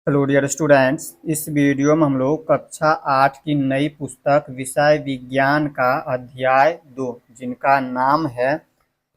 Hello dear students, इस video में हम लोग कक्षा 8 की नई पुस्तक विषय विज्ञान का अध्याय 2 जिनका नाम है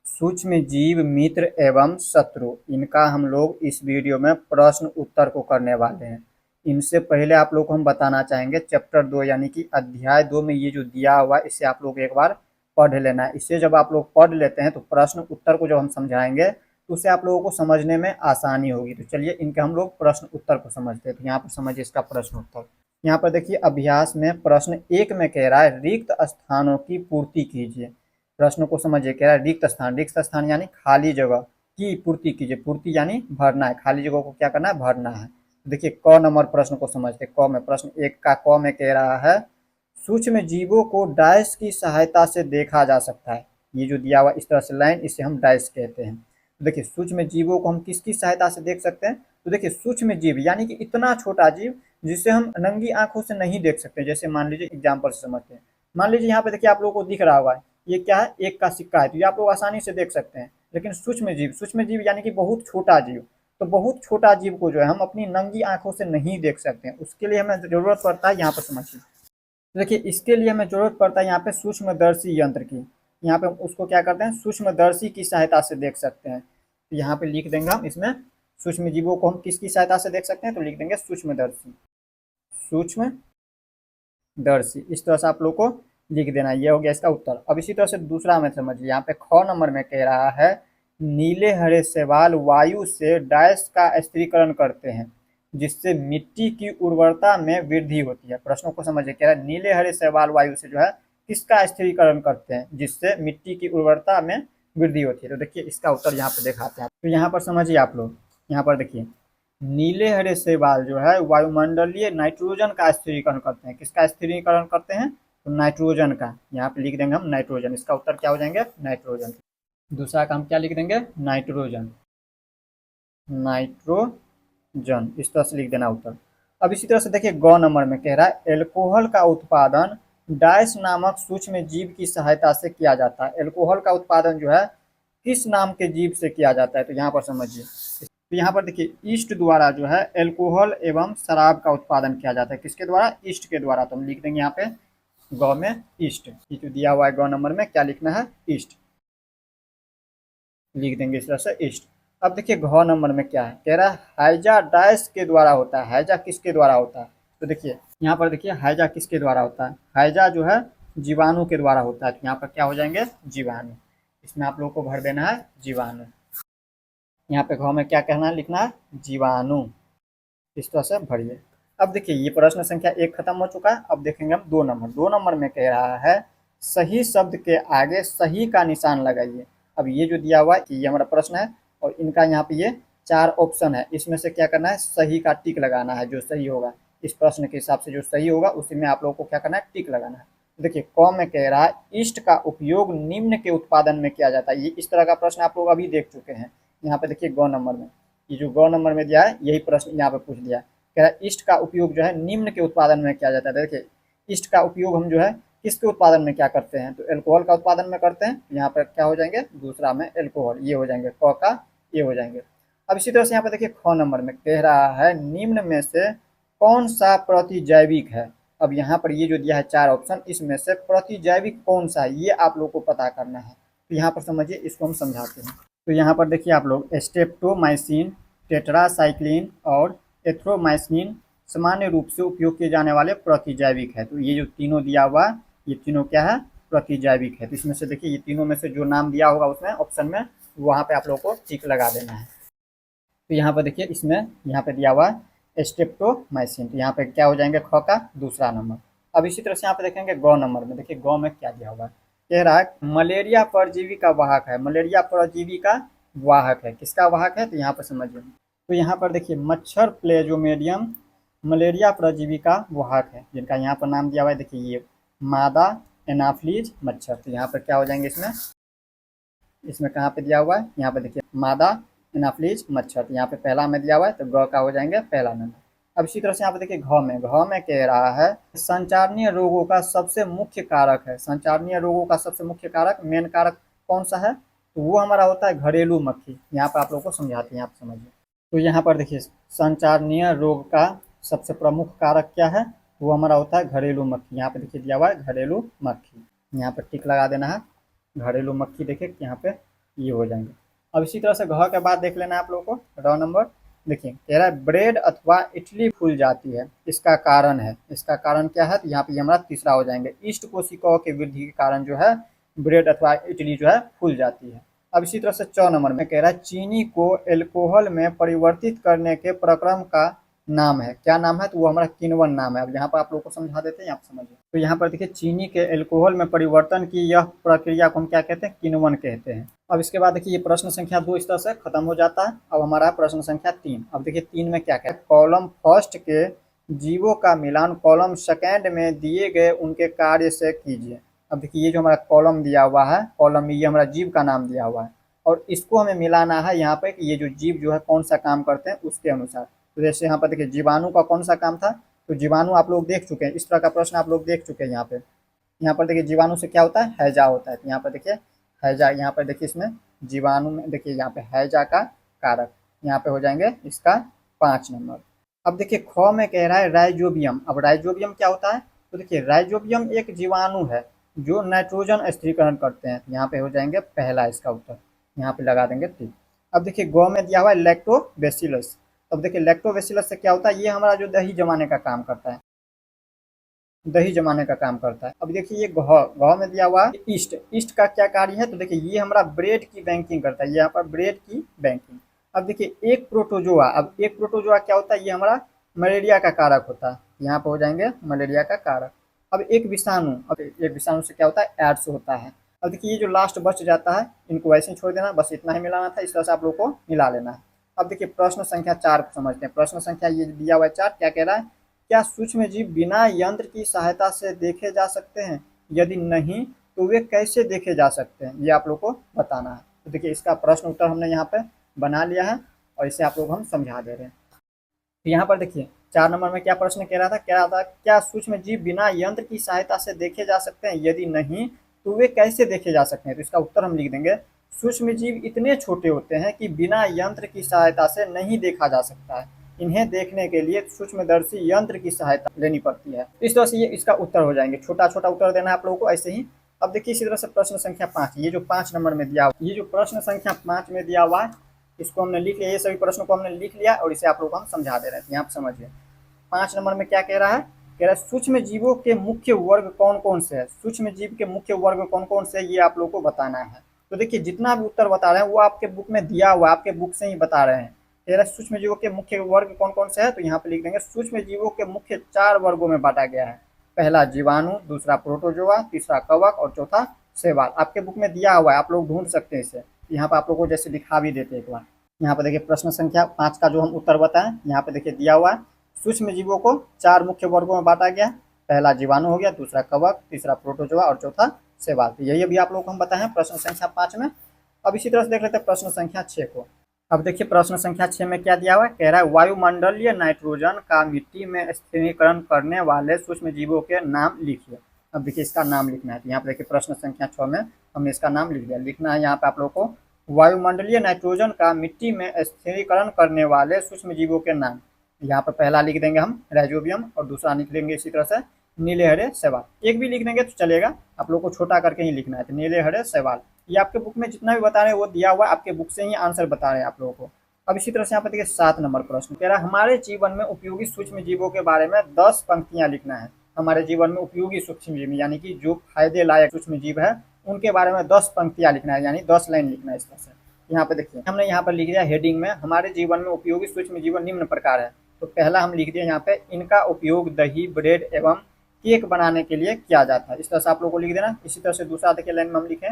सूक्ष्म जीव मित्र एवं शत्रु, इनका हम लोग इस वीडियो में प्रश्न उत्तर को करने वाले हैं। इनसे पहले आप लोग को हम बताना चाहेंगे चैप्टर 2 यानी कि अध्याय 2 में ये जो दिया हुआ है इसे आप लोग एक बार पढ़ लेना है। इसे जब आप लोग पढ़ लेते हैं तो प्रश्न उत्तर को जब हम समझाएंगे तो उससे आप लोगों को समझने में आसानी होगी। तो चलिए इनके हम लोग प्रश्न उत्तर को समझते हैं। तो यहाँ पर समझिए इसका प्रश्न उत्तर। यहाँ पर देखिए अभ्यास में प्रश्न 1 में कह रहा है रिक्त स्थानों की पूर्ति कीजिए। प्रश्न को समझिए, कह रहा है रिक्त स्थान यानी खाली जगह की पूर्ति कीजिए। पूर्ति यानी भरना है, खाली जगह को क्या करना है, भरना है। देखिए क नंबर प्रश्न को समझते हैं। क में प्रश्न 1 का क में कह रहा है सूक्ष्म जीवों को डैश की सहायता से देखा जा सकता है। ये जो दिया हुआ इस तरह से लाइन, इसे हम डैश कहते हैं। तो देखिए सूक्ष्म जीवों को हम किसकी सहायता से देख सकते हैं, तो देखिए सूक्ष्म जीव यानी कि इतना छोटा जीव जिसे हम नंगी आंखों से नहीं देख सकते। जैसे मान लीजिए एग्जाम्पल से समझते हैं। मान लीजिए यहाँ पे देखिए आप लोगों को दिख रहा होगा ये क्या है, 1 का सिक्का है, तो ये आप लोग आसानी से देख सकते हैं। लेकिन सूक्ष्म जीव यानी कि बहुत छोटा जीव, तो बहुत छोटा जीव को जो है हम अपनी नंगी आंखों से नहीं देख सकते हैं। उसके लिए हमें जरूरत पड़ता है, यहाँ पर समझिए, देखिए इसके लिए हमें जरूरत पड़ता है यहाँ पे सूक्ष्मदर्शी यंत्र की। यहाँ पे उसको क्या करते हैं, सूक्ष्मदर्शी की सहायता से देख सकते हैं। तो यहाँ पे लिख देंगे हम इसमें सूक्ष्म जीवों को हम किसकी सहायता से देख सकते हैं, तो लिख देंगे सूक्ष्मदर्शी। सूक्ष्मदर्शी इस तरह से आप लोग को लिख देना। ये हो गया इसका उत्तर। अब इसी तरह से दूसरा में समझिए, यहाँ पे ख नंबर में कह रहा है नीले हरे शैवाल वायु से डैश का स्थिरीकरण करते हैं जिससे मिट्टी की उर्वरता में वृद्धि होती है। प्रश्नों को समझिए, कह रहा है नीले हरे शैवाल वायु से जो है किसका स्थिरीकरण करते हैं, जिससे मिट्टी की उर्वरता में वृद्धि होती है। तो देखिए इसका उत्तर यहाँ पे दिखाते हैं। तो यहाँ पर समझिए आप लोग, यहाँ पर देखिए नीले हरे शैवाल जो है वायुमंडलीय नाइट्रोजन का स्थिरीकरण करते हैं। किसका स्थिरीकरण करते हैं, तो नाइट्रोजन का। यहाँ पे लिख देंगे हम नाइट्रोजन। इसका उत्तर क्या हो जाएंगे, नाइट्रोजन। दूसरा का हम क्या लिख देंगे, नाइट्रोजन। नाइट्रोजन इस तरह से लिख देना उत्तर। अब इसी तरह से देखिए ग नंबर में कह रहा है एल्कोहल का उत्पादन डाइस नामक सूक्ष्म जीव की सहायता से किया जाता है। एल्कोहल का उत्पादन जो है किस नाम के जीव से किया जाता है, तो यहाँ पर समझिए। तो यहाँ पर देखिए ईस्ट द्वारा जो है एल्कोहल एवं शराब का उत्पादन किया जाता है। किसके द्वारा, ईस्ट के द्वारा। तो हम लिख देंगे यहाँ पे ग में ईस्ट। ये जो दिया हुआ है ग नंबर में क्या लिखना है, ईस्ट लिख देंगे इस तरह से, ईस्ट। अब देखिए घ नंबर में क्या है, कह रहा है हैजा डैश के द्वारा होता है। हैजा किसके द्वारा होता है, तो देखिए यहाँ पर देखिए हैजा किसके द्वारा होता है, हैजा जो है जीवाणु के द्वारा होता है। तो यहाँ पर क्या हो जाएंगे, जीवाणु। इसमें आप लोग को भर देना है जीवाणु। यहाँ पे घ में क्या कहना है, लिखना है जीवाणु। इस तरह से भरिए। अब देखिए ये प्रश्न संख्या 1 खत्म हो चुका है। अब देखेंगे हम 2 नंबर। 2 नंबर में कह रहा है सही शब्द के आगे सही का निशान लगाइए। अब ये जो दिया हुआ है ये हमारा प्रश्न है और इनका यहाँ पे ये 4 ऑप्शन है। इसमें से क्या करना है, सही का टिक लगाना है। जो सही होगा इस प्रश्न के हिसाब से जो सही होगा उसी में आप लोगों को क्या करना है, टिक लगाना है। देखिए क में कह रहा है ईस्ट का उपयोग निम्न के उत्पादन में किया जाता है। ये इस तरह का प्रश्न आप लोग अभी देख चुके हैं। यहाँ पे देखिए ग नंबर में, ये जो ग नंबर में दिया है यही प्रश्न यहाँ पे पूछ दिया है। कह रहा है ईस्ट का उपयोग जो है निम्न के उत्पादन में किया जाता है। देखिए ईस्ट का उपयोग हम जो है किसके उत्पादन में क्या करते हैं, तो एल्कोहल का उत्पादन में करते हैं। यहाँ पर क्या हो जाएंगे, दूसरा में एल्कोहल, ये हो जाएंगे क का ये हो जाएंगे। अब इसी तरह से यहाँ पर देखिए ख नंबर में कह रहा है निम्न में से कौन सा प्रतिजैविक है। अब यहाँ पर ये जो दिया है 4 ऑप्शन, इसमें से प्रतिजैविक कौन सा है ये आप लोग को पता करना है। तो यहाँ पर समझिए, इसको हम समझाते हैं। तो यहाँ पर देखिए आप लोग स्ट्रेप्टोमाइसिन, टेट्रासाइक्लिन और एथ्रोमाइसिन सामान्य रूप से उपयोग किए जाने वाले प्रतिजैविक है। तो ये जो तीनों दिया हुआ ये तीनों क्या है, प्रतिजैविक है। तो इसमें से देखिए ये तीनों में से जो नाम दिया होगा उसमें ऑप्शन में वहाँ पे आप लोग को टिक लगा देना है। तो यहाँ पर देखिए इसमें यहाँ पे दिया हुआ है स्ट्रेप्टोमाइसिन, तो यहाँ पे क्या हो जाएंगे, ख का दूसरा नंबर। अब इसी तरह से यहाँ पे देखेंगे ग नंबर में, देखिए ग में क्या दिया हुआ है, कह रहा है मलेरिया परजीवी का वाहक है। मलेरिया परजीवी का वाहक है, किसका वाहक है, तो यहाँ पर समझिए। तो यहाँ पर देखिए मच्छर प्लेज्मोडियम मलेरिया परजीवी का वाहक है, जिनका यहाँ पर नाम दिया हुआ है। देखिए ये मादा एनाफ्लीज मच्छर। तो यहाँ पर क्या हो जाएंगे, इसमें कहाँ पे दिया हुआ है, यहाँ पे देखिए मादा एनाफ्लीज मच्छर। तो यहाँ पे पहला में दिया हुआ है तो ग का हो जाएंगे पहला नंबर। अब इसी तरह से यहाँ पे देखिए घ में कह रहा है संचारणीय रोगों का सबसे मुख्य कारक है। संचारणीय रोगों का सबसे मुख्य कारक, मेन कारक कौन सा है, तो वो हमारा होता है घरेलू मक्खी। यहाँ पर आप लोग को समझाते हैं, आप समझिए। तो यहाँ पर देखिए संचारणीय रोग का सबसे प्रमुख कारक क्या है, वो हमारा होता है घरेलू मक्खी। यहाँ पे देखिए दिया हुआ है घरेलू मक्खी, यहाँ पे टिक लगा देना है। घरेलू मक्खी देखिए यहाँ पे ये हो जाएंगे। अब इसी तरह से घ के बाद देख लेना है आप लोगों को रॉ नंबर। देखिए कह रहा है ब्रेड अथवा इडली फूल जाती है, इसका कारण है। इसका कारण क्या है, तो यहाँ पे ये हमारा तीसरा हो जाएंगे। ईस्ट कोशिकाओं की वृद्धि के कारण जो है ब्रेड अथवा इडली जो है फूल जाती है। अब इसी तरह से 4 नंबर में कह रहा है चीनी को एल्कोहल में परिवर्तित करने के प्रक्रम का नाम है। क्या नाम है, तो वो हमारा किण्वन नाम है। अब यहाँ पर आप लोगों को समझा देते हैं, यहाँ पर समझिए। तो यहाँ पर देखिए चीनी के एल्कोहल में परिवर्तन की यह प्रक्रिया को हम क्या कहते हैं, किण्वन कहते हैं। अब इसके बाद देखिए ये प्रश्न संख्या 2 इस तरह से खत्म हो जाता है। अब हमारा प्रश्न संख्या 3। अब देखिए 3 में क्या क्या, कॉलम फर्स्ट के जीवों का मिलान कॉलम सेकेंड में दिए गए उनके कार्य से कीजिए। अब देखिए ये जो हमारा कॉलम दिया हुआ है, कॉलम में ये हमारा जीव का नाम दिया हुआ है और इसको हमें मिलाना है यहाँ पे कि ये जो जीव जो है कौन सा काम करते हैं उसके अनुसार। तो जैसे यहाँ पर देखिए जीवाणु का कौन सा काम था, तो जीवाणु आप लोग देख चुके हैं, इस तरह का प्रश्न आप लोग देख चुके हैं। यहाँ पर देखिए जीवाणु से क्या होता है, हैजा होता है। तो यहाँ पर देखिए हैजा, यहाँ पर देखिए इसमें जीवाणु में देखिए यहाँ पे हैजा का कारक यहाँ पे हो जाएंगे इसका 5 नंबर। अब देखिए ख में कह रहा है राइजोबियम। अब राइजोबियम क्या होता है, तो देखिए राइजोबियम एक जीवाणु है जो नाइट्रोजन स्थिरीकरण करते हैं। यहाँ पे हो जाएंगे पहला इसका उत्तर, यहाँ पे लगा देंगे टिक। अब देखिए गौ में दिया हुआ है लैक्टोबैसिलस। अब देखिए लैक्टोबैसिलस से क्या होता है, ये हमारा जो दही जमाने का काम करता है, दही जमाने का काम करता है। अब देखिए ये घ में दिया हुआ है ईस्ट। ईस्ट का क्या कार्य है, तो देखिए ये हमारा ब्रेड की बैंकिंग करता है, ये यहाँ पर ब्रेड की बैंकिंग। अब देखिए एक प्रोटोजोआ। अब एक प्रोटोजोआ क्या होता है, ये हमारा मलेरिया का कारक होता है। यहाँ पे हो जाएंगे मलेरिया का कारक। अब एक विषाणु, अब एक विषाणु से क्या होता है, एड्स होता है। अब देखिए ये जो लास्ट बच जाता है इनको वैसे ही छोड़ देना, बस इतना ही मिलाना था, इस तरह से आप लोग को मिला लेना है। अब देखिए प्रश्न संख्या 4 को समझते हैं। प्रश्न संख्या ये दिया हुआ है 4, क्या कह रहा है, क्या सूक्ष्म जीव बिना यंत्र की सहायता से देखे जा सकते हैं, यदि नहीं तो वे कैसे देखे जा सकते हैं, ये आप लोग को बताना है। तो देखिए इसका प्रश्न उत्तर हमने यहाँ पे बना लिया है और इसे आप लोग हम समझा दे रहे हैं। तो यहाँ पर देखिए 4 नंबर में क्या प्रश्न कह रहा था, कह रहा था क्या सूक्ष्म जीव बिना यंत्र की सहायता से देखे जा सकते हैं, यदि नहीं तो वे कैसे देखे जा सकते हैं। तो इसका उत्तर हम लिख देंगे सूक्ष्म जीव इतने छोटे होते हैं कि बिना यंत्र की सहायता से नहीं देखा जा सकता है। इन्हें देखने के लिए सूक्ष्मदर्शी यंत्र की सहायता लेनी पड़ती है। इस तरह से ये इसका उत्तर हो जाएंगे। छोटा छोटा उत्तर देना है आप लोगों को ऐसे ही। अब देखिए इसी तरह से प्रश्न संख्या 5, ये जो 5 नंबर में दिया हुआ, ये जो प्रश्न संख्या 5 में दिया हुआ है इसको हमने लिख लिया, ये सभी प्रश्नों को हमने लिख लिया और इसे आप लोगों को हम समझा दे रहे हैं। यहाँ पर समझिए 5 नंबर में क्या कह रहा है, कह रहा है सूक्ष्म जीवों के मुख्य वर्ग कौन कौन से है। सूक्ष्म जीव के मुख्य वर्ग कौन कौन से, ये आप लोग को बताना है। तो देखिए जितना भी उत्तर बता रहे हैं वो आपके बुक में दिया हुआ, आपके बुक से ही बता रहे हैं। कह रहा है सूक्ष्म जीवों के मुख्य वर्ग कौन कौन से है, तो यहाँ पे लिख देंगे सूक्ष्म जीवों के मुख्य 4 वर्गों में बांटा गया है। पहला जीवाणु, दूसरा प्रोटोजोआ, तीसरा कवक और चौथा शैवाल। आपके बुक में दिया हुआ है, आप लोग ढूंढ सकते हैं इसे। यहाँ पे आप लोग को जैसे दिखा भी देते एक बार। यहाँ पे देखिए प्रश्न संख्या 5 का जो हम उत्तर बताएं, यहाँ पे देखिए दिया हुआ है सूक्ष्म जीवों को 4 मुख्य वर्गों में बांटा गया। पहला जीवाणु हो गया, दूसरा कवक, तीसरा प्रोटोजोआ और चौथा शैवाल। तो यही अभी आप लोग को हम बताए हैं प्रश्न संख्या 5 में। अब इसी तरह से देख लेते हैं प्रश्न संख्या 6 को। अब देखिए प्रश्न संख्या 6 में क्या दिया हुआ है, कह रहा है वायुमंडलीय नाइट्रोजन का मिट्टी में स्थिरीकरण करने वाले सूक्ष्म जीवों के नाम लिखिए। अब देखिए इसका नाम लिखना है। तो यहाँ पे देखिए प्रश्न संख्या 6 में हमने इसका नाम लिख दिया। लिखना है यहाँ पे आप लोग को वायुमंडलीय नाइट्रोजन का मिट्टी में स्थिरीकरण करने वाले सूक्ष्म जीवों के नाम। यहाँ पर पहला लिख देंगे हम राइजोबियम और दूसरा लिख देंगे इसी तरह से नीले हरे शैवाल। एक भी लिख देंगे तो चलेगा, आप लोग को छोटा करके ही लिखना है। तो नीले हरे शैवाल ये आपके बुक में जितना भी बता रहे हैं वो दिया हुआ है, आपके बुक से ही आंसर बता रहे हैं आप लोगों को। अब इसी तरह से यहाँ पर देखिए 7 नंबर प्रश्न कह रहा है हमारे जीवन में उपयोगी सूक्ष्म जीवों के बारे में 10 पंक्तियां लिखना है। हमारे जीवन में उपयोगी सूक्ष्म जीव यानी कि जो फायदे लायक सूक्ष्म जीव है उनके बारे में 10 पंक्तियां लिखना है, यानी 10 लाइन लिखना है इस तरह से। यहाँ पे देखिए हमने यहाँ पर लिख दिया हेडिंग में हमारे जीवन में उपयोगी सूक्ष्म जीव निम्न प्रकार है। तो पहला हम लिख दिए यहाँ पे इनका उपयोग दही, ब्रेड एवं केक बनाने के लिए किया जाता है। इस तरह से आप लोग को लिख देना। इसी तरह से दूसरा देखिए लाइन में हम लिखे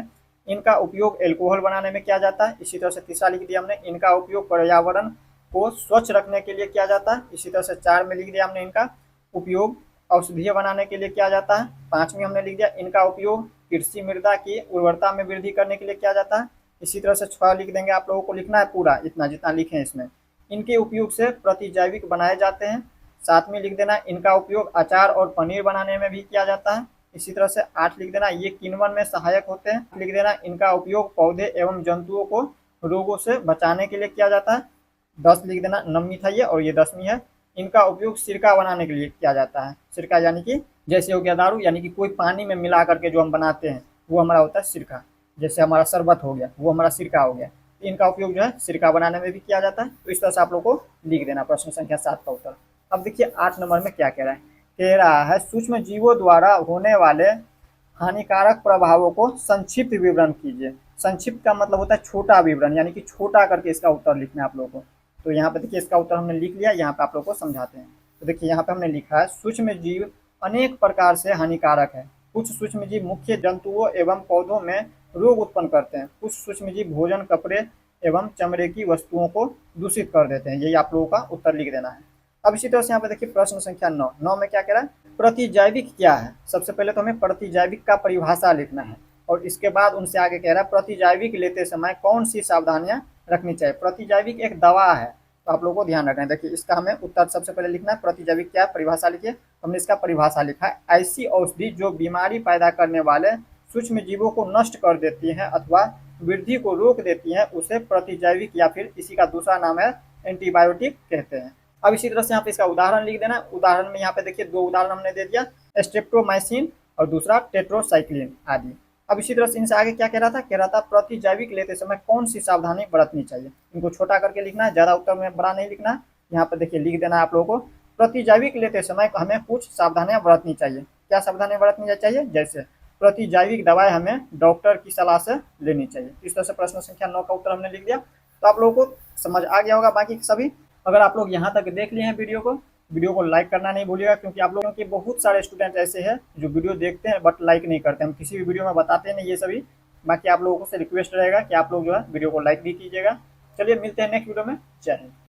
इनका उपयोग एल्कोहल बनाने में किया जाता है। इसी तरह से तीसरा लिख दिया हमने इनका उपयोग पर्यावरण को स्वच्छ रखने के लिए किया जाता है। इसी तरह से 4 में लिख दिया हमने इनका उपयोग औषधीय बनाने के लिए किया जाता है। 5 में हमने लिख दिया इनका उपयोग कृषि मृदा की उर्वरता में वृद्धि करने के लिए किया जाता है। इसी तरह से 6 लिख देंगे, आप लोगों को लिखना है पूरा इतना जितना लिखे हैं इसमें। इनके उपयोग से प्रतिजैविक बनाए जाते हैं। 7 में लिख देना इनका उपयोग अचार और पनीर बनाने में भी किया जाता है। इसी तरह से 8 लिख देना ये किण्वन में सहायक होते हैं। लिख देना इनका उपयोग पौधे एवं जंतुओं को रोगों से बचाने के लिए किया जाता है। 10 लिख देना, 9वीं था ये और ये 10वीं है। इनका उपयोग सिरका बनाने के लिए किया जाता है। सिरका यानी कि जैसे हो गया दारू, यानी कि कोई पानी में मिला करके जो हम बनाते हैं वो हमारा होता है सिरका। जैसे हमारा शरबत हो गया वो हमारा सिरका हो गया। इनका उपयोग जो है सिरका बनाने में भी किया जाता है। तो इस तरह से आप लोग को लिख देना प्रश्न संख्या 7 का उत्तर। अब देखिए 8 नंबर में क्या कह रहा है। कह रहा है सूक्ष्म जीवों द्वारा होने वाले हानिकारक प्रभावों को संक्षिप्त विवरण कीजिए। संक्षिप्त का मतलब होता है छोटा विवरण, यानी कि छोटा करके इसका उत्तर लिखना है आप लोगों को। तो यहाँ पे देखिए इसका उत्तर हमने लिख लिया, यहाँ पे आप लोग को समझाते हैं। तो देखिए यहाँ पे हमने लिखा है सूक्ष्म जीव अनेक प्रकार से हानिकारक है। कुछ सूक्ष्म जीव मुख्य जंतुओं एवं पौधों में रोग उत्पन्न करते हैं। कुछ सूक्ष्म जीव भोजन, कपड़े एवं चमड़े की वस्तुओं को दूषित कर देते हैं। यही आप लोगों का उत्तर लिख देना है। अब इसी तरह से यहाँ पे देखिए प्रश्न संख्या 9 में क्या कह रहा है। प्रतिजैविक क्या है। सबसे पहले तो हमें प्रतिजैविक का परिभाषा लिखना है और इसके बाद उनसे आगे कह रहा है प्रतिजैविक लेते समय कौन सी सावधानियां रखनी चाहिए। प्रतिजैविक एक दवा है, तो आप लोगों को ध्यान रखना है। देखिए इसका हमें उत्तर सबसे पहले लिखना है प्रतिजैविक क्या है, परिभाषा लिखिए। हमने इसका परिभाषा लिखा है ऐसी औषधि जो बीमारी पैदा करने वाले सूक्ष्म जीवों को नष्ट कर देती हैं अथवा वृद्धि को रोक देती हैं, उसे प्रतिजैविक या फिर इसी का दूसरा नाम है एंटीबायोटिक कहते हैं। अब इसी तरह से यहाँ पे इसका उदाहरण लिख देना। उदाहरण में यहाँ पे देखिए 2 उदाहरण हमने दे दिया, स्ट्रेप्टोमाइसिन और दूसरा टेट्रोसाइक्लिन आदि। अब इसी तरह से इनसे आगे क्या कह रहा था। कह रहा था प्रतिजैविक लेते समय कौन सी सावधानी बरतनी चाहिए। इनको छोटा करके लिखना है, ज़्यादा उत्तर में बड़ा नहीं लिखना है। यहाँ पे देखिए लिख देना है आप लोगों को प्रतिजैविक लेते समय हमें कुछ सावधानियां बरतनी चाहिए। क्या सावधानियां बरतनी चाहिए, जैसे प्रतिजैविक दवाएं हमें डॉक्टर की सलाह से लेनी चाहिए। इस तरह से प्रश्न संख्या 9 का उत्तर हमने लिख दिया। तो आप लोगों को समझ आ गया होगा बाकी सभी। अगर आप लोग यहाँ तक देख लिए हैं वीडियो को लाइक करना नहीं भूलिएगा, क्योंकि आप लोगों के बहुत सारे स्टूडेंट ऐसे हैं जो वीडियो देखते हैं बट लाइक नहीं करते। हम किसी भी वीडियो में बताते नहीं ये सभी। बाकी आप लोगों से रिक्वेस्ट रहेगा कि आप लोग जो है वीडियो को लाइक भी कीजिएगा। चलिए मिलते हैं नेक्स्ट वीडियो में। जय हिंद।